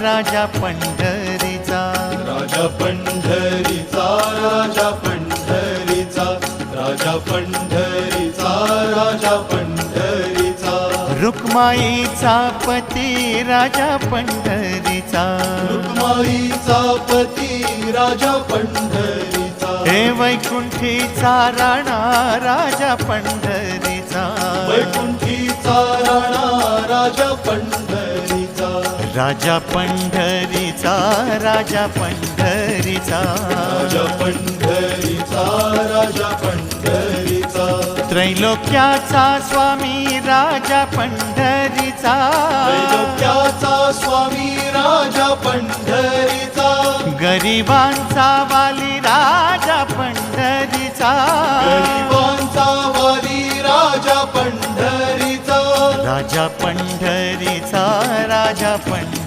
राजा पंढरीचा, राजा पंढरीचा, राजा पंढरीचा, राजा पंढरीचा, राजा पंढरीचा, रुक्माईचा पती राजा पंढरीचा, रुक्माईचा पती राजा पंढरीचा, हे वैकुंठीचा राणा राजा पंढरीचा, वैकुंठीचा राणा राजा पंढरीचा, राजा पंढरीचा, राजा पंढरीचा, राजा पंढरीचा, राजा पंढरीचा, त्रैलोक्याचा स्वामी राजा पंढरीचा, त्रैलोक्याचा स्वामी राजा पंढरीचा, गरिबांचा वाली राजा पंढरीचा, गरिबांचा वाली राजा पंढरीचा, राजा पंढरीचा, राजा पंढरीचा.